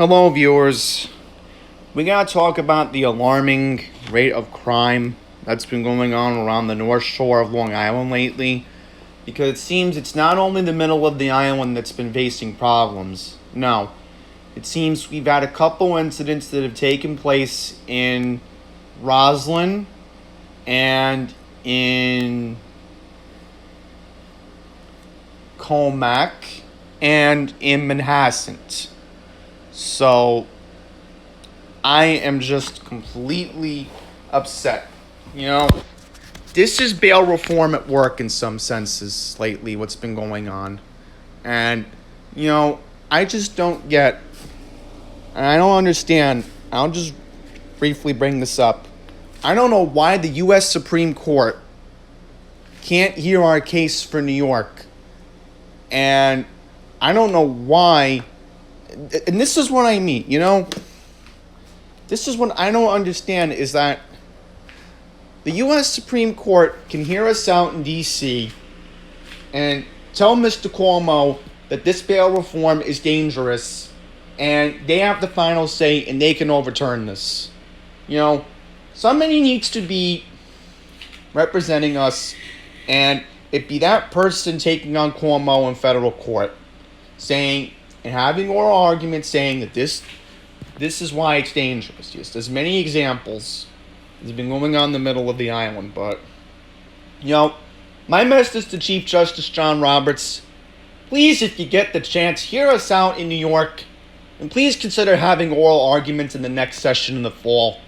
Hello, viewers. We gotta talk about the alarming rate of crime that's been going on around the North Shore of Long Island lately. Because it seems it's not only the middle of the island that's been facing problems. No. It seems we've had a couple incidents that have taken place in Roslyn and in Comac and in Manhasset. So I am just completely upset. This is bail reform at work in some senses lately, what's been going on. And, I just don't get, and I don't understand. I'll just briefly bring this up. I don't know why the U.S. Supreme Court can't hear our case for New York. And I don't know why. And this is what I mean, This is what I don't understand is that the U.S. Supreme Court can hear us out in D.C. and tell Mr. Cuomo that this bail reform is dangerous and they have the final say and they can overturn this. Somebody needs to be representing us, and it be that person taking on Cuomo in federal court, saying and having oral arguments saying that this is why it's dangerous. Yes, there's many examples. It's been going on in the middle of the island, but my message to Chief Justice John Roberts: please, if you get the chance, hear us out in New York, and please consider having oral arguments in the next session in the fall,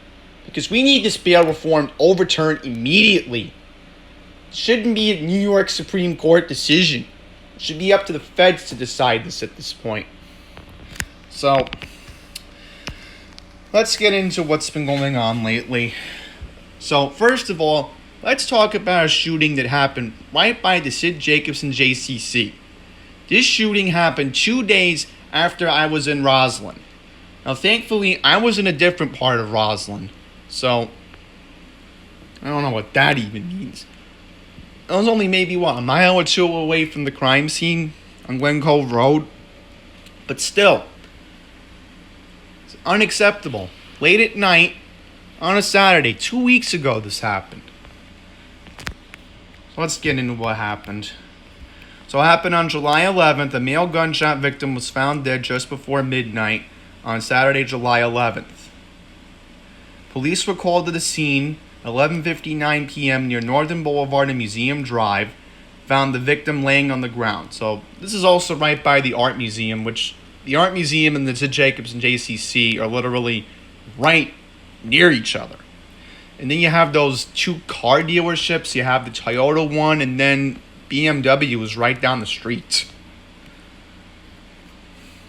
because we need this bail reform overturned immediately. It shouldn't be a New York Supreme Court decision. It should be up to the feds to decide this at this point. So, let's get into what's been going on lately. So, first of all, let's talk about a shooting that happened right by the Sid Jacobson JCC. This shooting happened 2 days after I was in Roslyn. Now, thankfully, I was in a different part of Roslyn. So, I don't know what that even means. I was only maybe, a mile or two away from the crime scene on Glen Cove Road. But still, it's unacceptable. Late at night, on a Saturday, 2 weeks ago this happened. So let's get into what happened. So it happened on July 11th. A male gunshot victim was found dead just before midnight on Saturday, July 11th. Police were called to the scene 11:59 p.m. near Northern Boulevard and Museum Drive, found the victim laying on the ground. So this is also right by the Art Museum, which the Art Museum and the Sid Jacobson JCC are literally right near each other. And then you have those two car dealerships. You have the Toyota one, and then BMW is right down the street.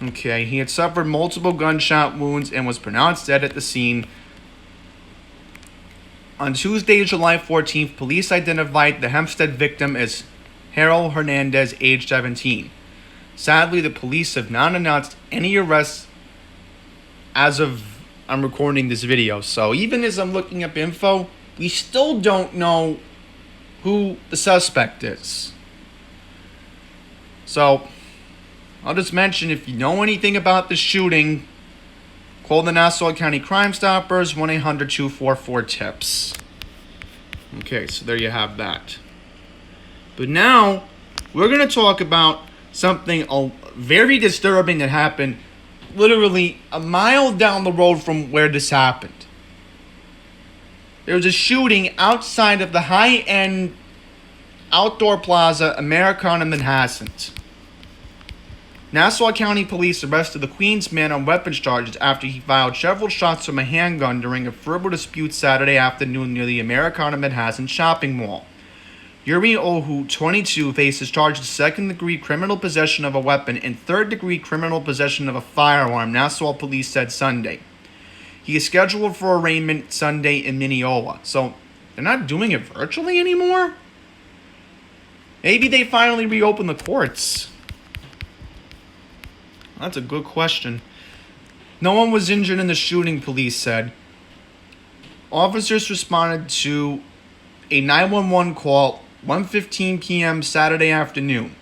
Okay, he had suffered multiple gunshot wounds and was pronounced dead at the scene. On Tuesday, July 14th, police identified the Hempstead victim as Harold Hernandez, age 17. Sadly, the police have not announced any arrests as of I'm recording this video. So even as I'm looking up info, we still don't know who the suspect is. So I'll just mention, if you know anything about the shooting, call the Nassau County Crime Stoppers, 1-800-244-TIPS. Okay, so there you have that. But now, we're going to talk about something very disturbing that happened literally a mile down the road from where this happened. There was a shooting outside of the high-end outdoor plaza, Americana Manhasset. Nassau County Police arrested the Queens man on weapons charges after he fired several shots from a handgun during a verbal dispute Saturday afternoon near the Americana Manhasset shopping mall. Yuri Ohu, 22, faces charges of second-degree criminal possession of a weapon and third-degree criminal possession of a firearm, Nassau Police said Sunday. He is scheduled for arraignment Sunday in Mineola. So, they're not doing it virtually anymore? Maybe they finally reopened the courts. That's a good question. No one was injured in the shooting, police said. Officers responded to a 911 call 1:15 p.m. Saturday afternoon.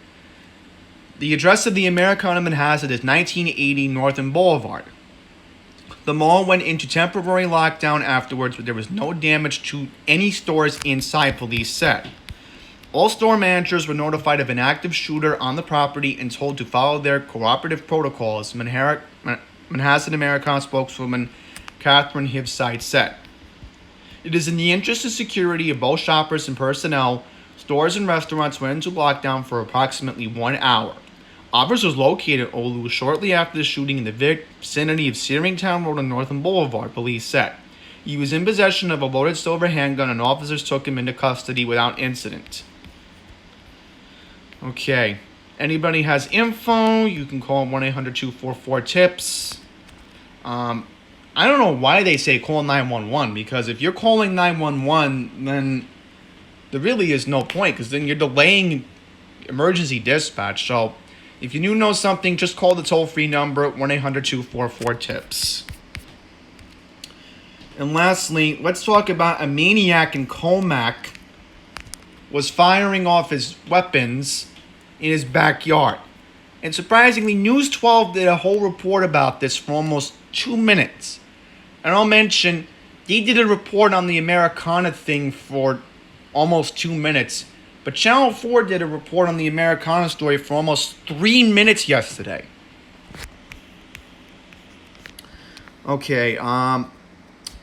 The address of the Americana Manhasset is 1980 Northern Boulevard. The mall went into temporary lockdown afterwards, but there was no damage to any stores inside, police said. All store managers were notified of an active shooter on the property and told to follow their cooperative protocols, Manhasset American spokeswoman Catherine Hivside said. It is in the interest of security of both shoppers and personnel. Stores and restaurants went into lockdown for approximately 1 hour. Officers located Olu shortly after the shooting in the vicinity of Searingtown Road and Northern Boulevard, police said. He was in possession of a loaded silver handgun and officers took him into custody without incident. Okay. Anybody has info, you can call 1-800-244-TIPS. I don't know why they say call 911, because if you're calling 911, then there really is no point, because then you're delaying emergency dispatch. So if you know something, just call the toll-free number at 1-800-244-TIPS. And lastly, let's talk about a maniac in Colmac was firing off his weapons in his backyard. And surprisingly, News 12 did a whole report about this for almost 2 minutes. And I'll mention, they did a report on the Americana thing for almost 2 minutes. But Channel 4 did a report on the Americana story for almost 3 minutes yesterday. Okay,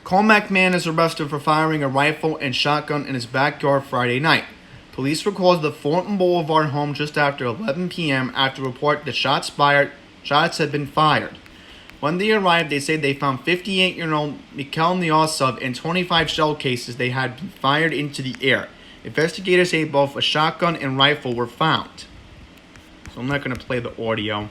Colmac man is arrested for firing a rifle and shotgun in his backyard Friday night. Police were called to the Thornton Boulevard home just after 11 p.m. after a report that shots had been fired. When they arrived, they said they found 58-year-old Mikhail Nyosov and 25 shell cases they had been fired into the air. Investigators say both a shotgun and rifle were found. So I'm not going to play the audio.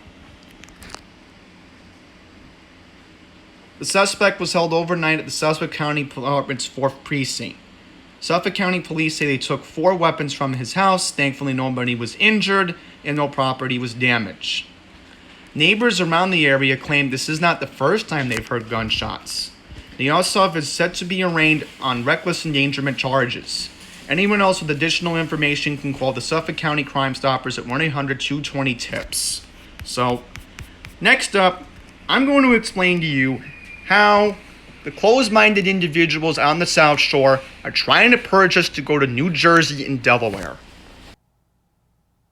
The suspect was held overnight at the Suffolk County Department's 4th Precinct. Suffolk County police say they took 4 weapons from his house. Thankfully, nobody was injured and no property was damaged. Neighbors around the area claim this is not the first time they've heard gunshots. Nyosov is set to be arraigned on reckless endangerment charges. Anyone else with additional information can call the Suffolk County Crime Stoppers at 1-800-220-TIPS. So, next up, I'm going to explain to you how the closed-minded individuals on the South Shore are trying to purge us to go to New Jersey and Delaware.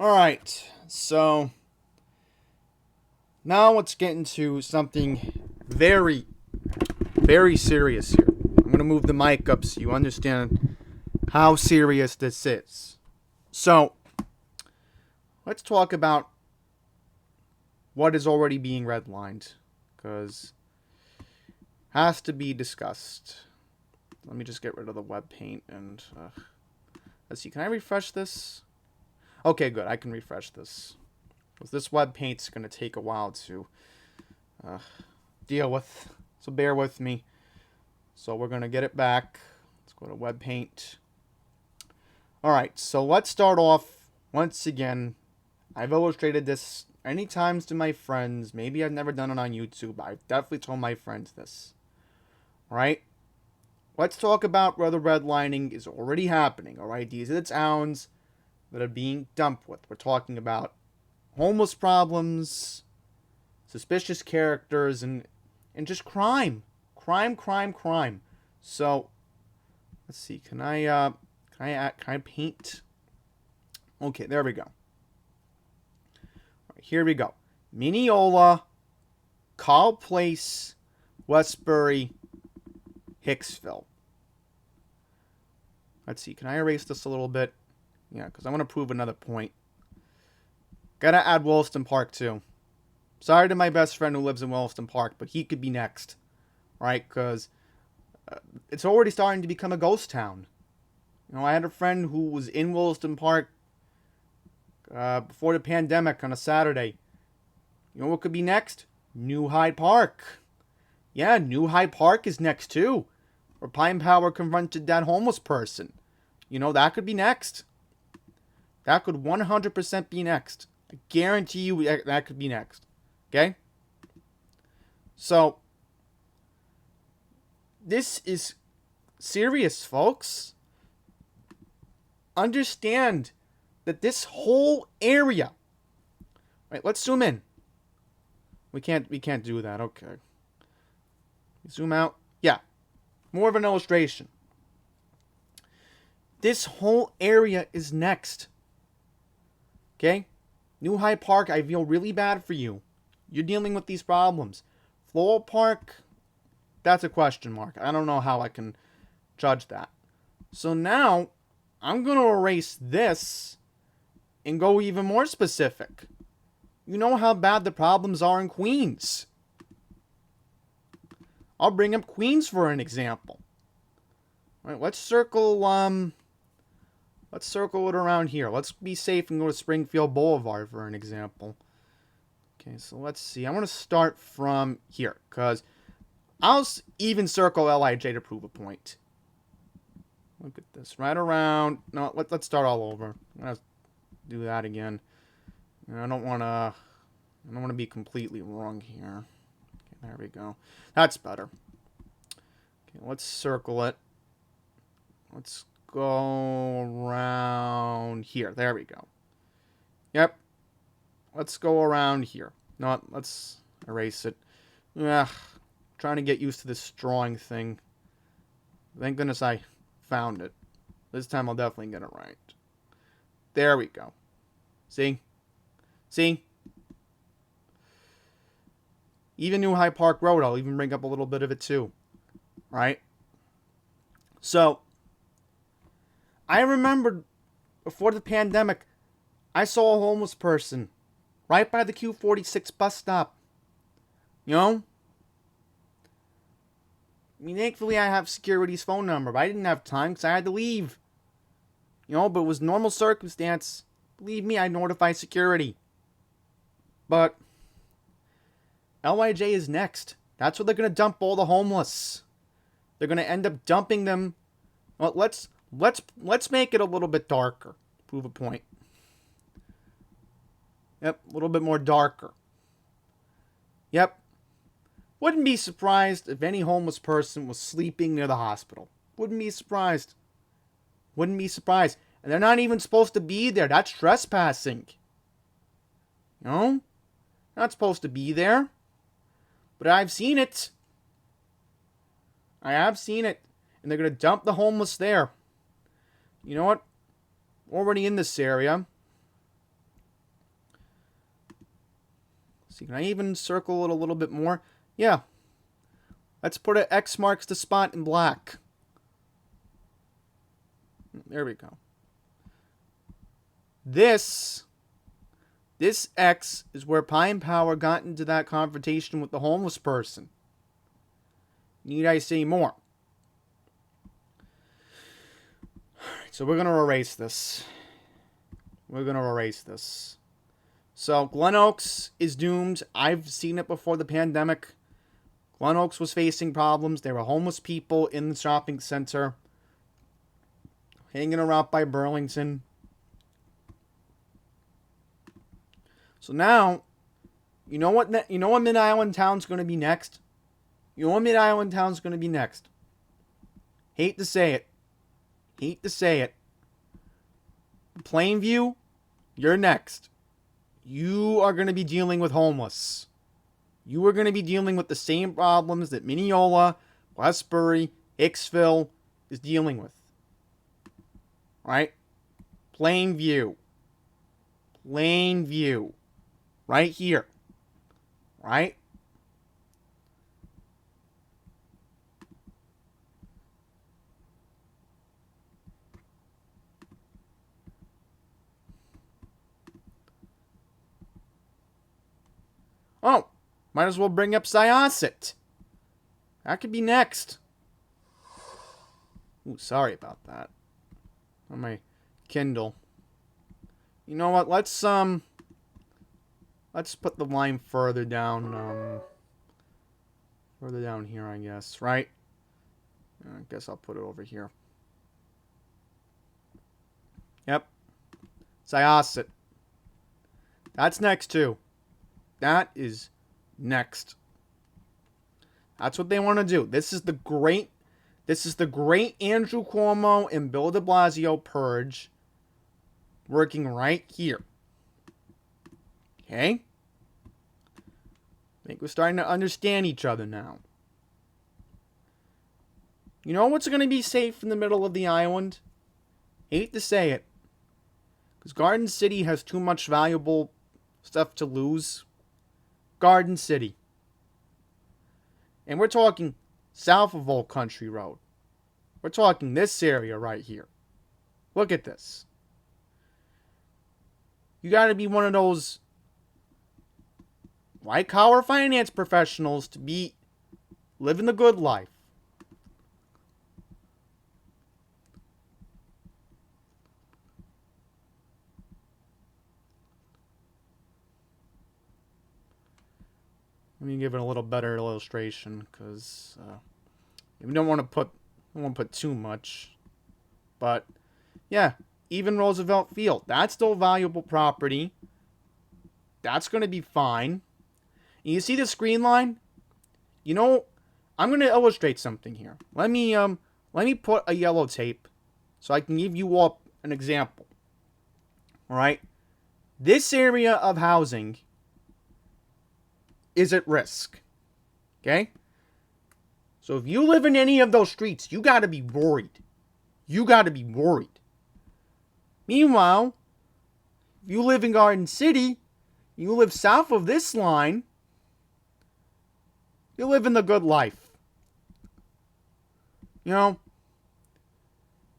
Alright, so now let's get into something very, very serious here. I'm going to move the mic up so you understand how serious this is. So, let's talk about what is already being redlined, because has to be discussed. Let me just get rid of the web paint and let's see, can I refresh this? Okay, good, I can refresh this. Because this web paint's going to take a while to deal with, so bear with me. So we're going to get it back. Let's go to web paint. Alright, so let's start off once again. I've illustrated this many times to my friends. Maybe I've never done it on YouTube. I've definitely told my friends this. Alright? Let's talk about where the redlining is already happening. Alright? These are the towns that are being dumped with. We're talking about homeless problems, suspicious characters, and just crime. Crime. So, let's see. Can I paint? Okay, there we go. Right, here we go. Mineola, Carl Place, Westbury, Hicksville. Let's see. Can I erase this a little bit? Yeah, because I want to prove another point. Gotta add Williston Park, too. Sorry to my best friend who lives in Williston Park, but he could be next. Right? Because it's already starting to become a ghost town. You know, I had a friend who was in Williston Park before the pandemic on a Saturday. You know what could be next? New Hyde Park. Yeah, New Hyde Park is next, too. Where Pine Power confronted that homeless person. You know, that could be next. That could 100% be next. I guarantee you that could be next. Okay? So, this is serious, folks. Understand that this whole area... Right, let's zoom in. We can't do that. Okay. Zoom out. Yeah. More of an illustration. This whole area is next. Okay? New Hyde Park, I feel really bad for you. You're dealing with these problems. Floral Park, that's a question mark. I don't know how I can judge that. So now, I'm going to erase this and go even more specific. You know how bad the problems are in Queens. I'll bring up Queens for an example. All right, let's circle it around here. Let's be safe and go to Springfield Boulevard for an example. Okay, so let's see. I want to start from here because I'll even circle LIJ to prove a point. Look at this. Right around. No, let's start all over. I'm gonna do that again. I don't want to be completely wrong here. Okay, there we go. That's better. Okay, let's circle it. Let's go around here. There we go. Yep. Let's go around here. No, let's erase it. Ugh. Trying to get used to this drawing thing. Thank goodness I found it. This time I'll definitely get it right. There we go. See? See? Even New Hyde Park Road, I'll even bring up a little bit of it too. Right? So, I remembered before the pandemic, I saw a homeless person right by the Q46 bus stop. You know? I mean, thankfully I have security's phone number, but I didn't have time because I had to leave. You know, but it was normal circumstance. Believe me, I'd notify security. But LIJ is next. That's where they're going to dump all the homeless. They're going to end up dumping them. Well, let's make it a little bit darker. Prove a point. Yep, a little bit more darker. Yep. Wouldn't be surprised if any homeless person was sleeping near the hospital. Wouldn't be surprised. Wouldn't be surprised. And they're not even supposed to be there. That's trespassing. You know? Not supposed to be there. But I've seen it. I have seen it. And they're going to dump the homeless there. You know what? Already in this area. See, can I even circle it a little bit more? Yeah. Let's put an X marks the spot in black. There we go. This X is where Pine Power got into that confrontation with the homeless person. Need I say more? Alright, so we're going to erase this. So, Glen Oaks is doomed. I've seen it before the pandemic. Glen Oaks was facing problems. There were homeless people in the shopping center. Hanging around by Burlington. So now, you know what Mid-Island Town's going to be next? You know what Mid-Island Town's going to be next? Hate to say it. Plainview, you're next. You are going to be dealing with homeless. You are going to be dealing with the same problems that Mineola, Westbury, Hicksville is dealing with. Right? Plainview. Right here. Right? Oh, might as well bring up Syosset. That could be next. Ooh, sorry about that. On my Kindle. You know what? Let's put the line further down. Further down here, I guess. Right? I guess I'll put it over here. Yep. Syosset. That's next too. That is next. That's what they want to do. This is the great Andrew Cuomo and Bill de Blasio purge working right here. Okay? I think we're starting to understand each other now. You know what's going to be safe in the middle of the island? Hate to say it. Because Garden City has too much valuable stuff to lose. Garden City. And we're talking south of Old Country Road. We're talking this area right here. Look at this. You got to be one of those white-collar finance professionals to be living the good life. Let me give it a little better illustration, because we don't want to put too much. But yeah, even Roosevelt Field, that's still valuable property. That's going to be fine. And you see the screen line? You know, I'm going to illustrate something here. Let me put a yellow tape so I can give you all an example. All right? This area of housing is at risk. Okay? So if you live in any of those streets, you got to be worried. You got to be worried. Meanwhile, if you live in Garden City, you live south of this line, you're living the good life. You know,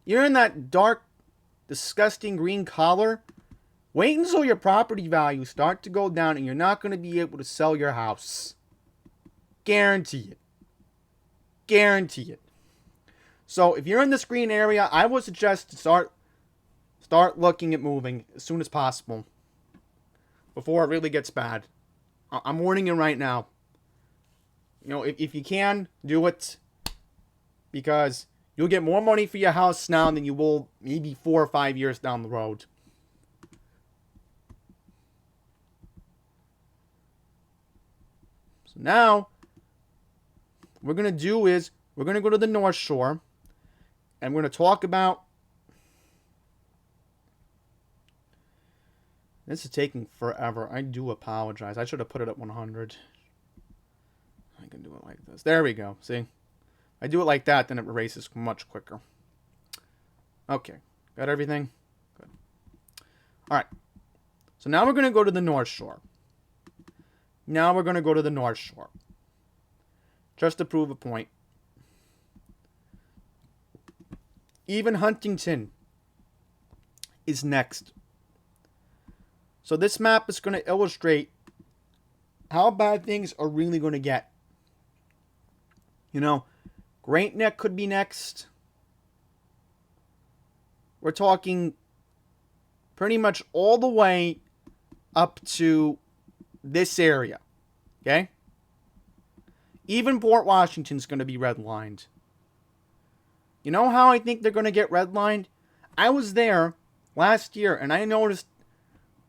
you're in that dark, disgusting green collar. Wait until your property values start to go down and you're not going to be able to sell your house. Guarantee it. Guarantee it. So if you're in this green area, I would suggest to start looking at moving as soon as possible before it really gets bad. I'm warning you right now. You know, if you can, do it, because you'll get more money for your house now than you will maybe 4 or 5 years down the road. So now, what we're going to do is, we're going to go to the North Shore, and we're going to talk about... This is taking forever. I do apologize. I should have put it at 100. I can do it like this. There we go. See? I do it like that, then it erases much quicker. Okay. Got everything? Good. Alright. So now we're going to go to the North Shore. Now we're going to go to the North Shore. Just to prove a point. Even Huntington is next. So this map is going to illustrate how bad things are really going to get. You know, Great Neck could be next. We're talking pretty much all the way up to this area. Okay? Even Port Washington's going to be redlined. You know how I think they're going to get redlined? I was there last year and I noticed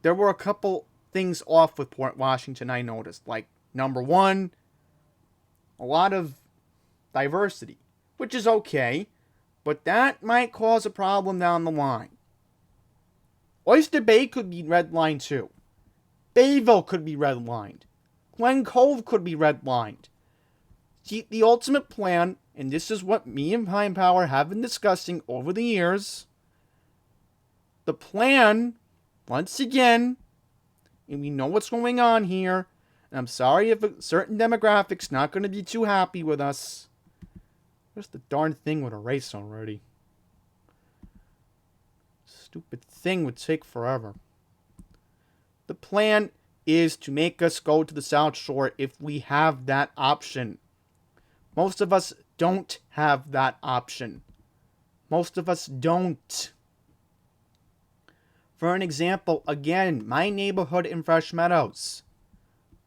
there were a couple things off with Port Washington I noticed. Like, number one, a lot of diversity, which is okay, but that might cause a problem down the line. Oyster Bay could be redlined too. Bayville could be redlined. Glen Cove could be redlined. See, the ultimate plan, and this is what me and Pine Power have been discussing over the years, the plan, once again, and we know what's going on here, and I'm sorry if a certain demographic's not going to be too happy with us. Just the darn thing would erase already. Stupid thing would take forever. The plan is to make us go to the South Shore if we have that option. Most of us don't have that option. Most of us don't. For an example, again, my neighborhood in Fresh Meadows.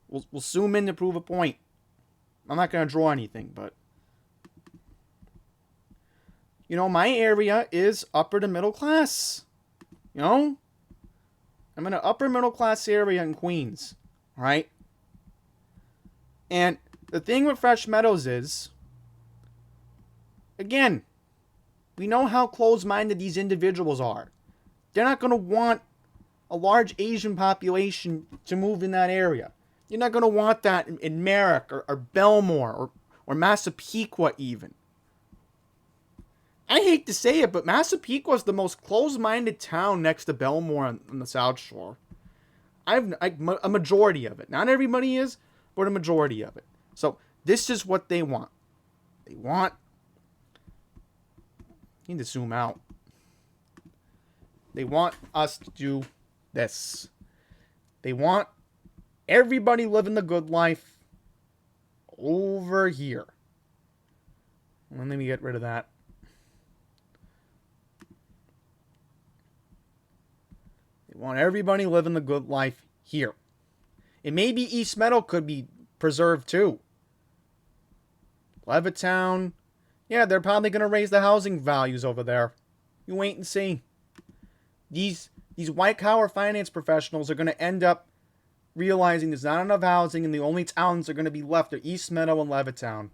We'll zoom in to prove a point. I'm not going to draw anything, but... You know, my area is upper to middle class. You know? I'm in an upper middle class area in Queens. Alright? And the thing with Fresh Meadows is, again, we know how close-minded these individuals are. They're not going to want a large Asian population to move in that area. You're not going to want that in Merrick or Belmore or Massapequa even. I hate to say it, but Massapequa is the most closed-minded town next to Belmore on the South Shore. A majority of it. Not everybody is, but a majority of it. So this is what they want. They want. I need to zoom out. They want us to do this. They want everybody living the good life over here. Let me get rid of that. They want everybody living the good life here. And maybe East Meadow could be preserved too. Levittown. Yeah, they're probably going to raise the housing values over there. You wait and see. These white-collar finance professionals are going to end up realizing there's not enough housing and the only towns that are going to be left are East Meadow and Levittown.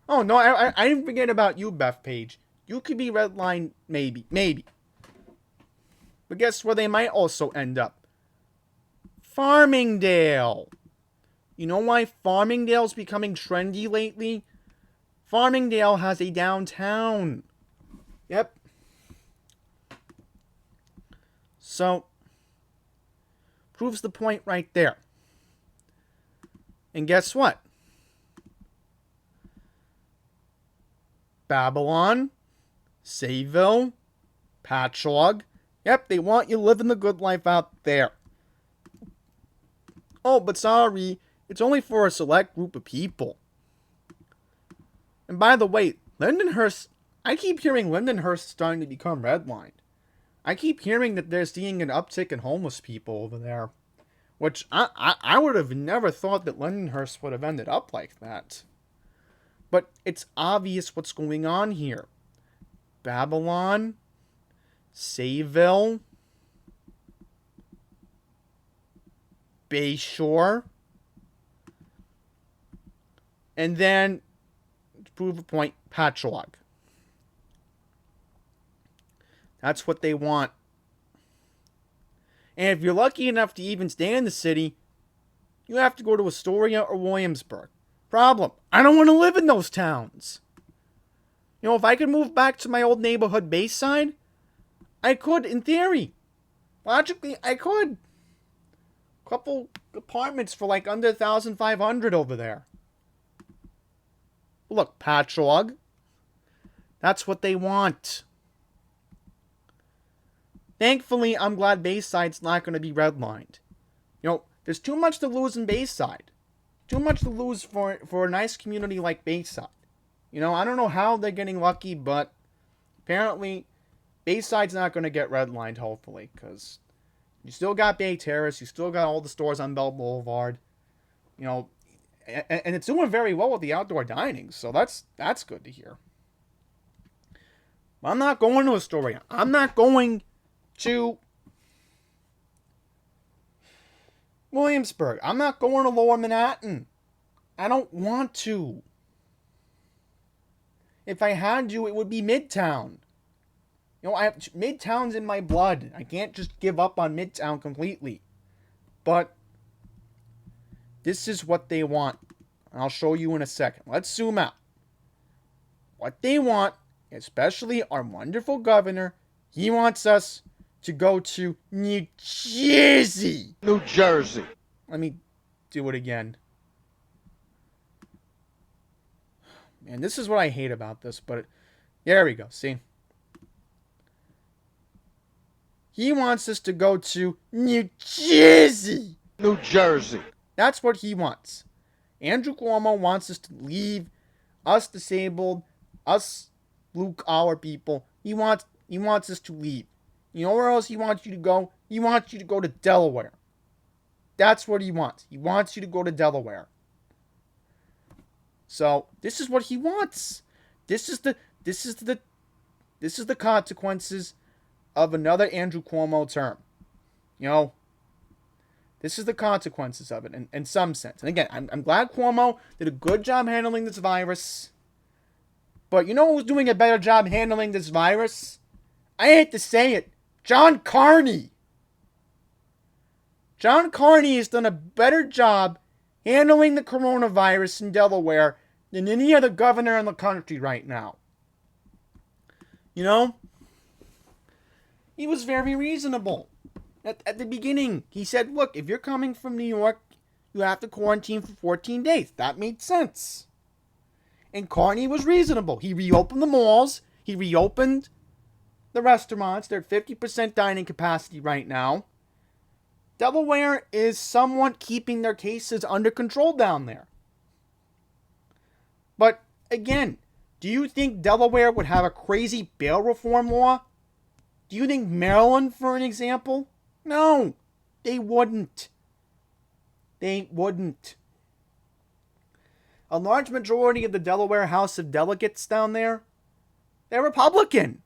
Oh, no, I didn't forget about you, Bethpage. You could be redlined, maybe. But guess where they might also end up? Farmingdale. You know why Farmingdale's becoming trendy lately? Farmingdale has a downtown. Yep. So, proves the point right there. And guess what? Babylon, Sayville, Patchogue. Yep, they want you living the good life out there. Oh, but sorry, it's only for a select group of people. And by the way, Lindenhurst, I keep hearing Lindenhurst is starting to become redlined. I keep hearing that they're seeing an uptick in homeless people over there. Which I would have never thought that Lindenhurst would have ended up like that. But it's obvious what's going on here. Babylon, Sayville, Bayshore, and then, to prove a point, Patchogue. That's what they want. And if you're lucky enough to even stay in the city, you have to go to Astoria or Williamsburg. Problem, I don't want to live in those towns. You know, if I could move back to my old neighborhood Bayside, I could, in theory. Logically, I could. Couple apartments for like under $1,500 over there. Look, Patchogue. That's what they want. Thankfully, I'm glad Bayside's not going to be redlined. You know, there's too much to lose in Bayside. Too much to lose for a nice community like Bayside. You know, I don't know how they're getting lucky, but apparently Bayside's not going to get redlined, hopefully, because you still got Bay Terrace, you still got all the stores on Bell Boulevard, you know, and it's doing very well with the outdoor dining, so that's good to hear. I'm not going to Astoria. I'm not going to Williamsburg. I'm not going to Lower Manhattan. I don't want to. If I had to, it would be Midtown. You know, Midtown's in my blood. I can't just give up on Midtown completely. But this is what they want. I'll show you in a second. Let's zoom out. What they want, especially our wonderful governor, he wants us to go to New Jersey. New Jersey. Let me do it again. Man, this is what I hate about this, but there we go. See? He wants us to go to New Jersey. New Jersey. That's what he wants. Andrew Cuomo wants us to leave, us disabled, us blue-collar people. He wants us to leave. You know where else he wants you to go? He wants you to go to Delaware. That's what he wants. He wants you to go to Delaware. So, this is what he wants. This is the consequences of another Andrew Cuomo term. You know, this is the consequences of it in some sense. And again, I'm glad Cuomo did a good job handling this virus. But you know who's doing a better job handling this virus? I hate to say it. John Carney. John Carney has done a better job handling the coronavirus in Delaware than any other governor in the country right now. You know? He was very reasonable. At the beginning, he said, look, if you're coming from New York, you have to quarantine for 14 days. That made sense. And Carney was reasonable. He reopened the malls. He reopened the restaurants. They're at 50% dining capacity right now. Delaware is somewhat keeping their cases under control down there. But again, do you think Delaware would have a crazy bail reform law? Do you think Maryland, for an example? No, they wouldn't. They wouldn't. A large majority of the Delaware House of Delegates down there, they're Republican.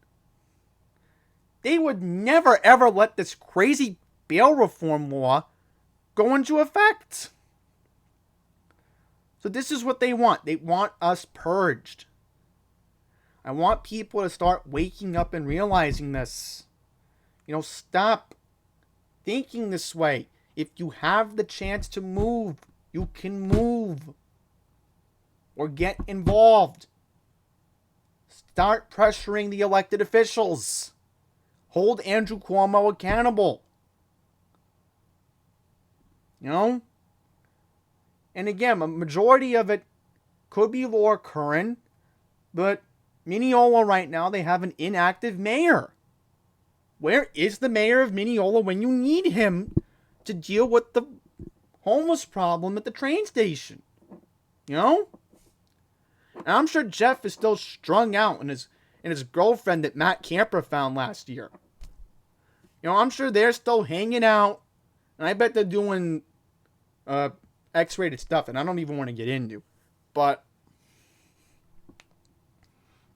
They would never ever let this crazy bail reform law go into effect. So this is what they want. They want us purged. I want people to start waking up and realizing this. Stop thinking this way. If you have the chance to move, you can move. Or get involved. Start pressuring the elected officials. Hold Andrew Cuomo accountable. And again, a majority of it could be Laura Curran, but Mineola right now, they have an inactive mayor. Where is the mayor of Mineola when you need him to deal with the homeless problem at the train station? And I'm sure Jeff is still strung out in his girlfriend that Matt Camper found last year. I'm sure they're still hanging out, and I bet they're doing X-rated stuff, and I don't even want to get into. But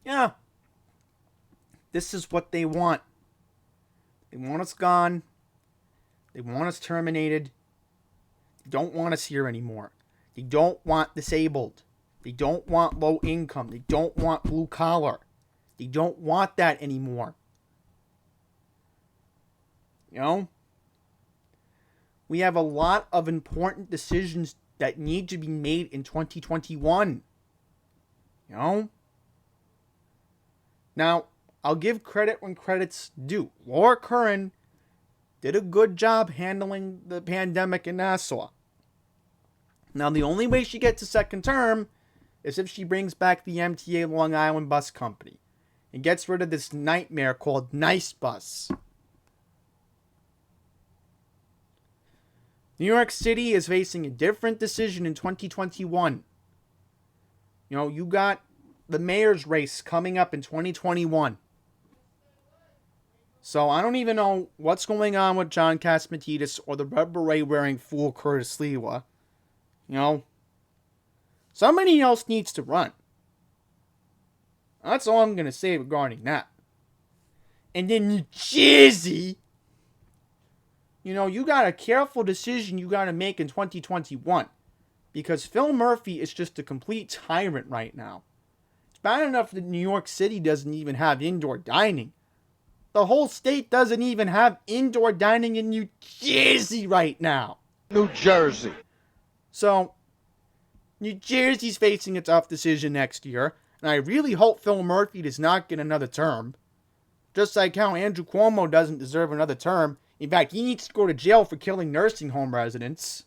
yeah, this is what they want. They want us gone. They want us terminated. They don't want us here anymore. They don't want disabled. They don't want low income. They don't want blue collar. They don't want that anymore. We have a lot of important decisions that need to be made in 2021. Now, I'll give credit when credit's due. Laura Curran did a good job handling the pandemic in Nassau. Now, the only way she gets a second term is if she brings back the MTA Long Island Bus Company and gets rid of this nightmare called Nice Bus. New York City is facing a different decision in 2021. You got the mayor's race coming up in 2021. So I don't even know what's going on with John Catsimatidis or the red beret wearing fool Curtis Sliwa. Somebody else needs to run. That's all I'm going to say regarding that. And then New Jersey, you got a careful decision you got to make in 2021. Because Phil Murphy is just a complete tyrant right now. It's bad enough that New York City doesn't even have indoor dining. The whole state doesn't even have indoor dining in New Jersey right now. New Jersey. So, New Jersey's facing a tough decision next year. And I really hope Phil Murphy does not get another term. Just like how Andrew Cuomo doesn't deserve another term. In fact, he needs to go to jail for killing nursing home residents.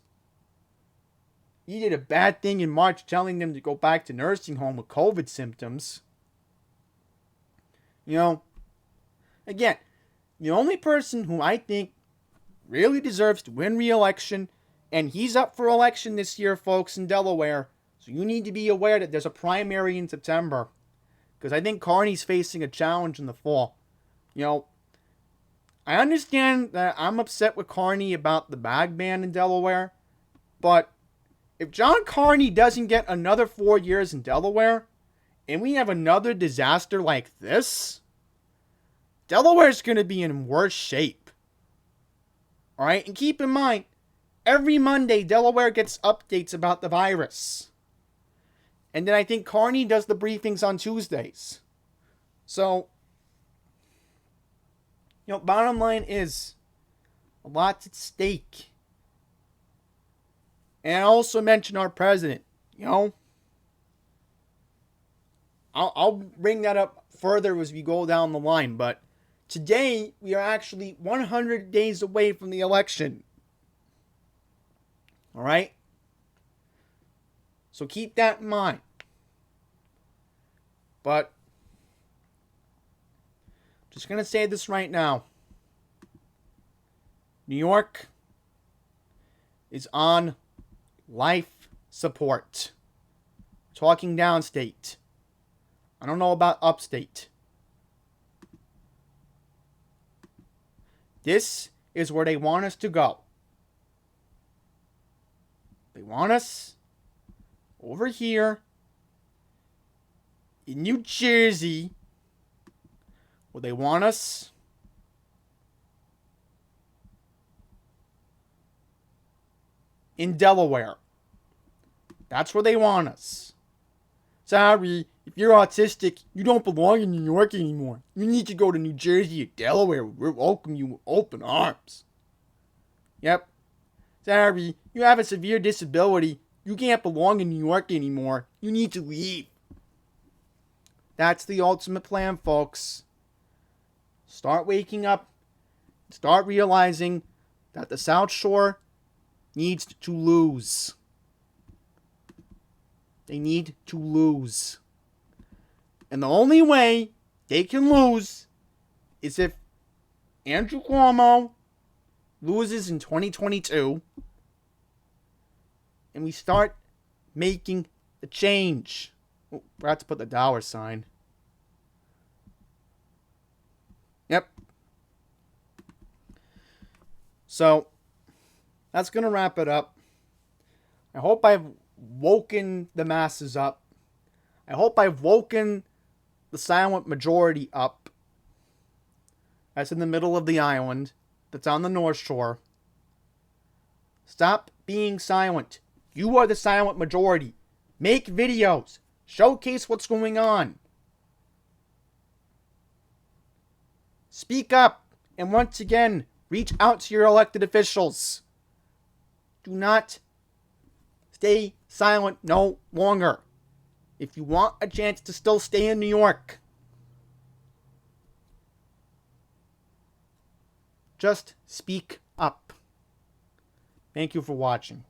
He did a bad thing in March telling them to go back to nursing home with COVID symptoms. Again, the only person who I think really deserves to win re-election, and he's up for election this year, folks, in Delaware. So you need to be aware that there's a primary in September. Because I think Carney's facing a challenge in the fall. I understand that I'm upset with Carney about the bag ban in Delaware. But if John Carney doesn't get another 4 years in Delaware, and we have another disaster like this, Delaware's going to be in worse shape. Alright? And keep in mind, every Monday, Delaware gets updates about the virus. And then I think Carney does the briefings on Tuesdays. So, bottom line is, a lot's at stake. And I also mentioned our president. I'll bring that up further as we go down the line. But today, we are actually 100 days away from the election. All right? So keep that in mind. But just going to say this right now. New York is on life support. Talking downstate. I don't know about upstate. This is where they want us to go. They want us over here in New Jersey, where they want us in Delaware. That's where they want us. Sorry, if you're autistic, you don't belong in New York anymore. You need to go to New Jersey or Delaware. We'll welcome you with open arms. Yep. Sorry, you have a severe disability. You can't belong in New York anymore. You need to leave. That's the ultimate plan, folks. Start waking up. Start realizing that the South Shore needs to lose. They need to lose. And the only way they can lose is if Andrew Cuomo loses in 2022 and we start making the change. Oh, forgot to put the $sign. Yep. So, that's going to wrap it up. I hope I've woken the masses up. I hope I've woken the silent majority up. That's in the middle of the island. That's on the North Shore. Stop being silent. You are the silent majority. Make videos. Showcase what's going on. Speak up. And once again, reach out to your elected officials. Do not stay silent no longer. If you want a chance to still stay in New York, just speak up. Thank you for watching.